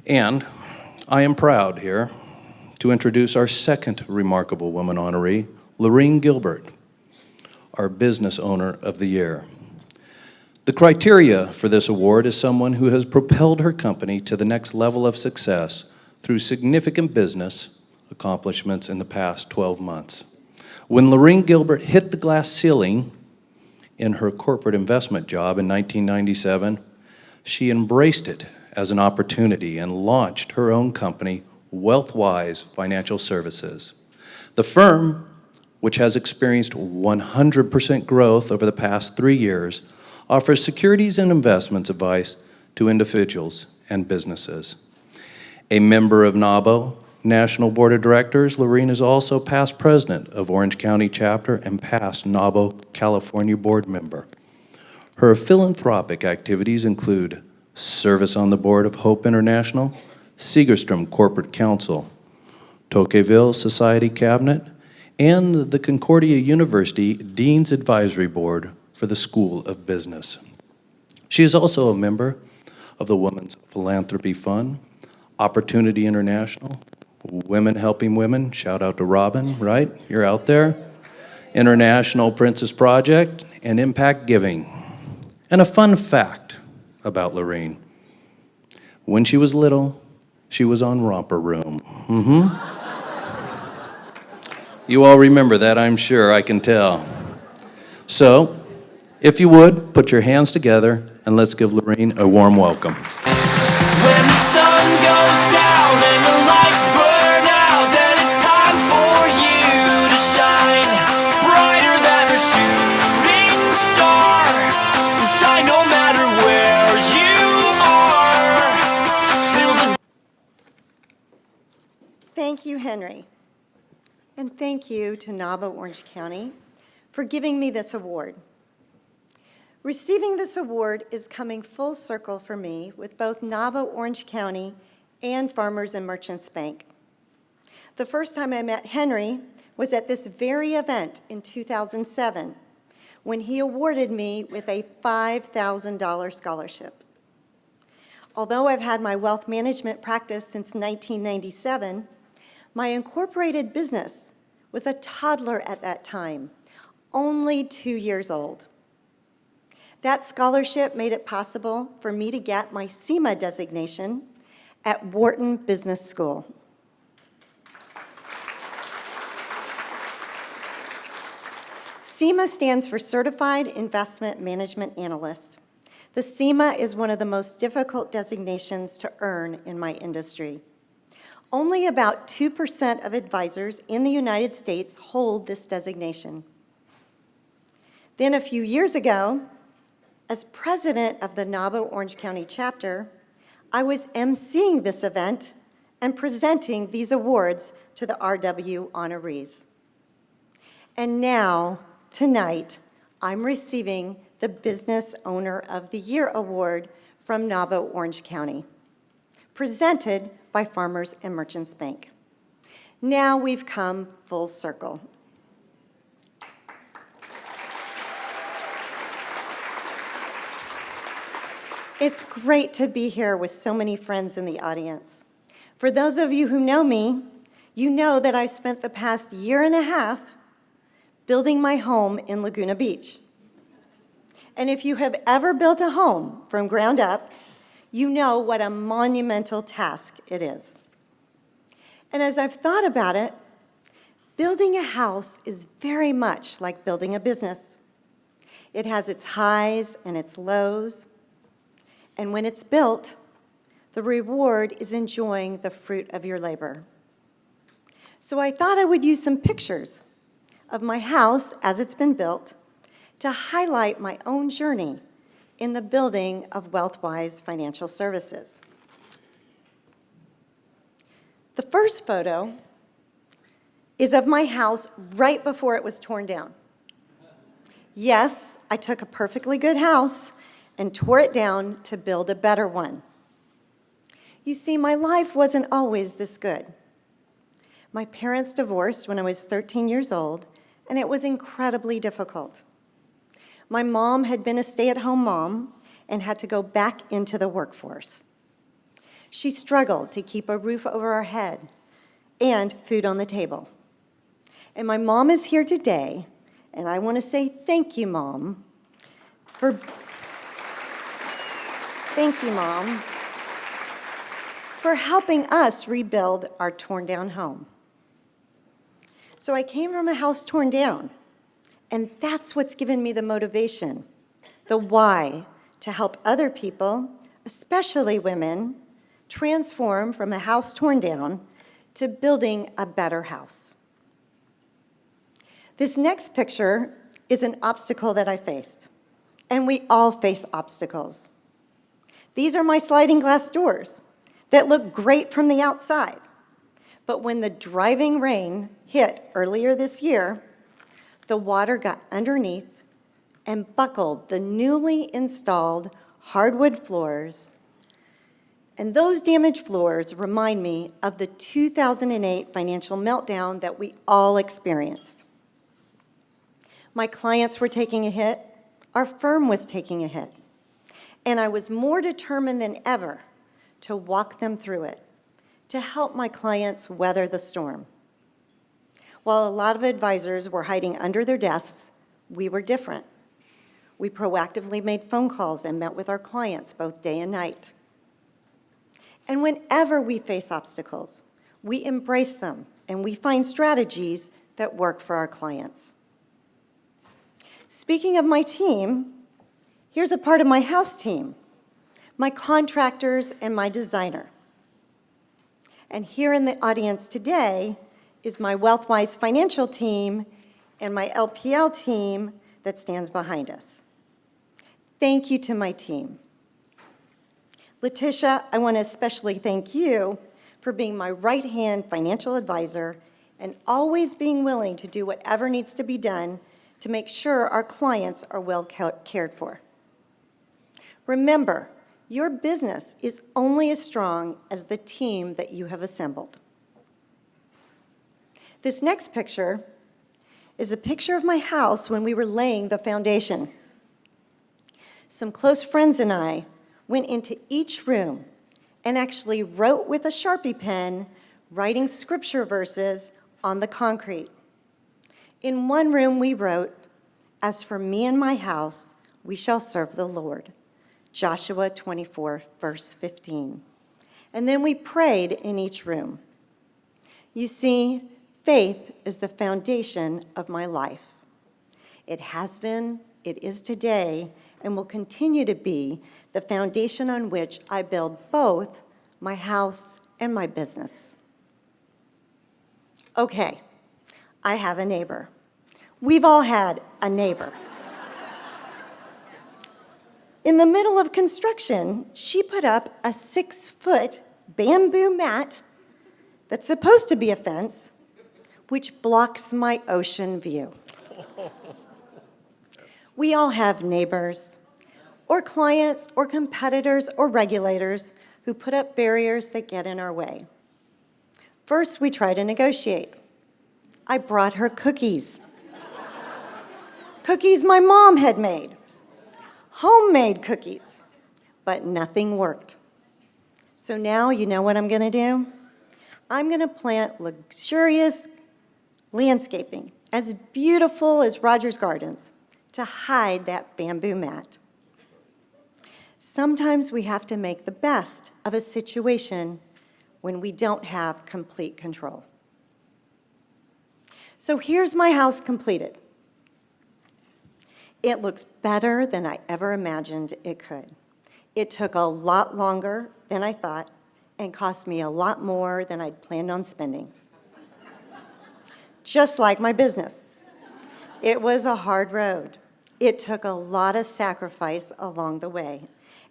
And I am proud here to introduce our second Remarkable Woman honoree, Loreen Gilbert, our Business Owner of the Year. The criteria for this award is someone who has propelled her company to the next level of success through significant business accomplishments in the past 12 months. When Loreen Gilbert hit the glass ceiling in her corporate investment job in 1997, she embraced it as an opportunity and launched her own company, Wealthwise Financial Services. The firm, which has experienced 100% growth over the past 3 years, offers securities and investments advice to individuals and businesses. A member of NAWBO National Board of Directors, Loreen is also past president of Orange County Chapter and past NAWBO California board member. Her philanthropic activities include service on the board of Hope International, Segerstrom Corporate Council, Tocqueville Society Cabinet, and the Concordia University Dean's Advisory Board for the School of Business. She is also a member of the Women's Philanthropy Fund, Opportunity International, Women Helping Women, shout out to Robin, right? You're out there. International Princess Project, and Impact Giving. And a fun fact about Loreen. When she was little, she was on Romper Room. You all remember that, I'm sure, I can tell. So, if you would, put your hands together and let's give Loreen a warm welcome. When the sun goes down and the lights burn out, then it's time for you to shine brighter than a shooting star. So shine no matter where you are. Feel the... Thank you, Henry. And thank you to NAWBO Orange County for giving me this award. Receiving this award is coming full circle for me with both NAWBO Orange County and Farmers and Merchants Bank. The first time I met Henry was at this very event in 2007 when he awarded me with a $5,000 scholarship. Although I've had my wealth management practice since 1997, my incorporated business was a toddler at that time, only 2 years old. That scholarship made it possible for me to get my CIMA designation at Wharton Business School. CIMA stands for Certified Investment Management Analyst. The CIMA is one of the most difficult designations to earn in my industry. Only about 2% of advisors in the United States hold this designation. Then a few years ago, as president of the NAWBO Orange County chapter, I was emceeing this event and presenting these awards to the RW honorees. And now, tonight, I'm receiving the Business Owner of the Year Award from NAWBO Orange County, presented by Farmers and Merchants Bank. Now we've come full circle. It's great to be here with so many friends in the audience. For those of you who know me, you know that I've spent the past year and a half building my home in Laguna Beach. And if you have ever built a home from ground up, you know what a monumental task it is. And as I've thought about it, building a house is very much like building a business. It has its highs and its lows. And when it's built, the reward is enjoying the fruit of your labor. So I thought I would use some pictures of my house as it's been built to highlight my own journey in the building of Wealthwise Financial Services. The first photo is of my house right before it was torn down. Yes, I took a perfectly good house and tore it down to build a better one. You see, my life wasn't always this good. My parents divorced when I was 13 years old, and it was incredibly difficult. My mom had been a stay-at-home mom and had to go back into the workforce. She struggled to keep a roof over our head and food on the table. And my mom is here today, and I want to say thank you, Mom, for helping us rebuild our torn-down home. So I came from a house torn down, and that's what's given me the motivation, the why, to help other people, especially women, transform from a house torn down to building a better house. This next picture is an obstacle that I faced, and we all face obstacles. These are my sliding glass doors that look great from the outside, but when the driving rain hit earlier this year, the water got underneath and buckled the newly installed hardwood floors, and those damaged floors remind me of the 2008 financial meltdown that we all experienced. My clients were taking a hit, our firm was taking a hit, and I was more determined than ever to walk them through it, to help my clients weather the storm. While a lot of advisors were hiding under their desks, we were different. We proactively made phone calls and met with our clients both day and night. And whenever we face obstacles, we embrace them and we find strategies that work for our clients. Speaking of my team, here's a part of my house team, my contractors and my designer. And here in the audience today is my WealthWise financial team and my LPL team that stands behind us. Thank you to my team. Letitia, I want to especially thank you for being my right-hand financial advisor and always being willing to do whatever needs to be done to make sure our clients are well cared for. Remember, your business is only as strong as the team that you have assembled. This next picture is a picture of my house when we were laying the foundation. Some close friends and I went into each room and actually wrote with a Sharpie pen, writing scripture verses on the concrete. In one room we wrote, "As for me and my house, we shall serve the Lord." Joshua 24, verse 15. And then we prayed in each room. You see, faith is the foundation of my life. It has been, it is today, and will continue to be the foundation on which I build both my house and my business. Okay, I have a neighbor. We've all had a neighbor. In the middle of construction, she put up a 6-foot bamboo mat that's supposed to be a fence, which blocks my ocean view. We all have neighbors, or clients, or competitors, or regulators who put up barriers that get in our way. First, we try to negotiate. I brought her cookies. Cookies my mom had made. Homemade cookies, but nothing worked. So now you know what I'm gonna do? I'm gonna plant luxurious landscaping as beautiful as Rogers Gardens to hide that bamboo mat. Sometimes we have to make the best of a situation when we don't have complete control. So here's my house completed. It looks better than I ever imagined it could. It took a lot longer than I thought and cost me a lot more than I'd planned on spending. Just like my business. It was a hard road. It took a lot of sacrifice along the way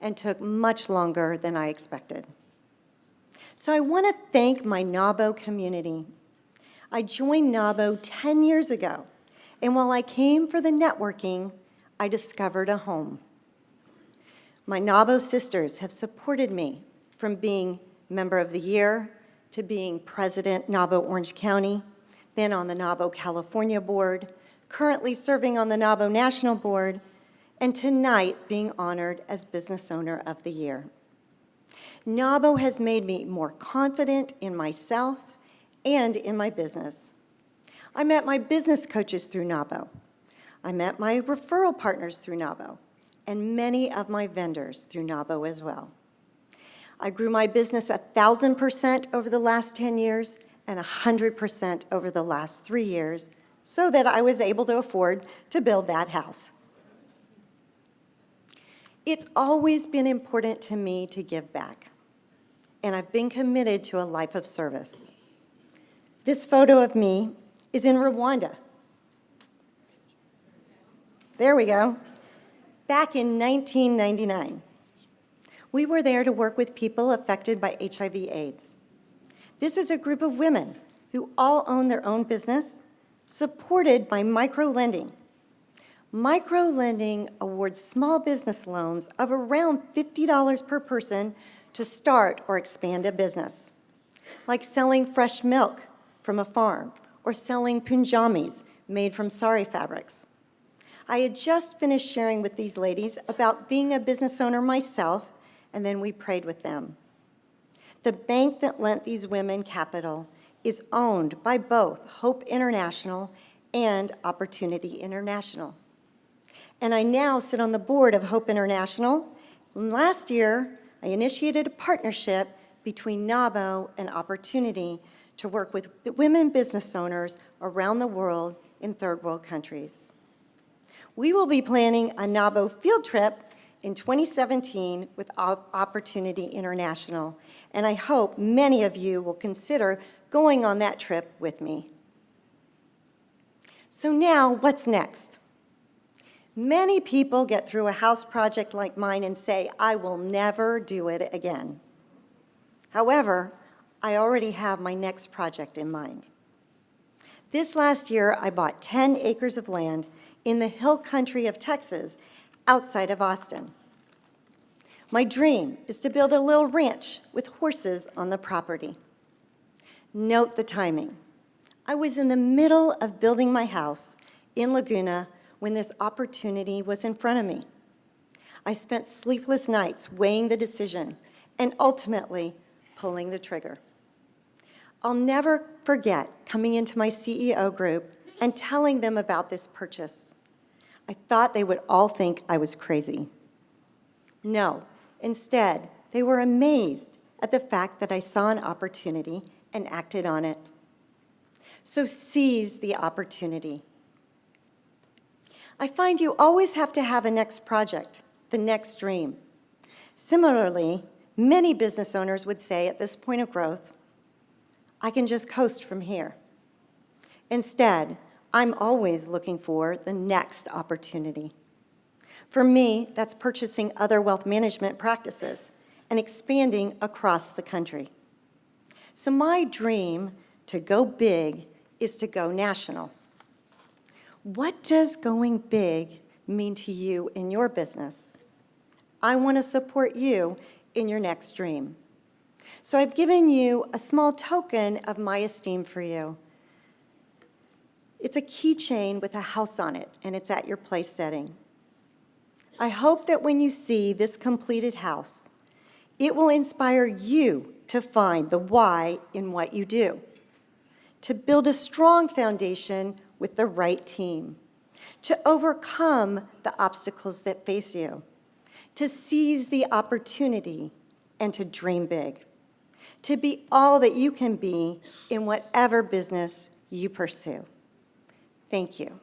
and took much longer than I expected. So I want to thank my NAWBO community. I joined NAWBO 10 years ago, and while I came for the networking, I discovered a home. My NAWBO sisters have supported me from being Member of the Year to being President NAWBO Orange County, then on the NAWBO California Board, currently serving on the NAWBO National Board, and tonight being honored as Business Owner of the Year. NAWBO has made me more confident in myself and in my business. I met my business coaches through NAWBO. I met my referral partners through NAWBO, and many of my vendors through NAWBO as well. I grew my business 1,000% over the last 10 years and 100% over the last 3 years so that I was able to afford to build that house. It's always been important to me to give back, and I've been committed to a life of service. This photo of me is in Rwanda. There we go. Back in 1999. We were there to work with people affected by HIV/AIDS. This is a group of women who all own their own business, supported by micro-lending. Micro-lending awards small business loans of around $50 per person to start or expand a business, like selling fresh milk from a farm or selling punjamis made from sari fabrics. I had just finished sharing with these ladies about being a business owner myself, and then we prayed with them. The bank that lent these women capital is owned by both Hope International and Opportunity International. And I now sit on the board of Hope International. And last year, I initiated a partnership between NAWBO and Opportunity to work with women business owners around the world in third world countries. We will be planning a NAWBO field trip in 2017 with Opportunity International, and I hope many of you will consider going on that trip with me. So now, what's next? Many people get through a house project like mine and say, I will never do it again. However, I already have my next project in mind. This last year, I bought 10 acres of land in the hill country of Texas, outside of Austin. My dream is to build a little ranch with horses on the property. Note the timing. I was in the middle of building my house in Laguna when this opportunity was in front of me. I spent sleepless nights weighing the decision and ultimately pulling the trigger. I'll never forget coming into my CEO group and telling them about this purchase. I thought they would all think I was crazy. No, instead, they were amazed at the fact that I saw an opportunity and acted on it. So seize the opportunity. I find you always have to have a next project, the next dream. Similarly, many business owners would say at this point of growth, I can just coast from here. Instead, I'm always looking for the next opportunity. For me, that's purchasing other wealth management practices and expanding across the country. So my dream to go big is to go national. What does going big mean to you in your business? I want to support you in your next dream. So I've given you a small token of my esteem for you. It's a keychain with a house on it, and it's at your place setting. I hope that when you see this completed house, it will inspire you to find the why in what you do, to build a strong foundation with the right team, to overcome the obstacles that face you, to seize the opportunity, and to dream big, to be all that you can be in whatever business you pursue. Thank you.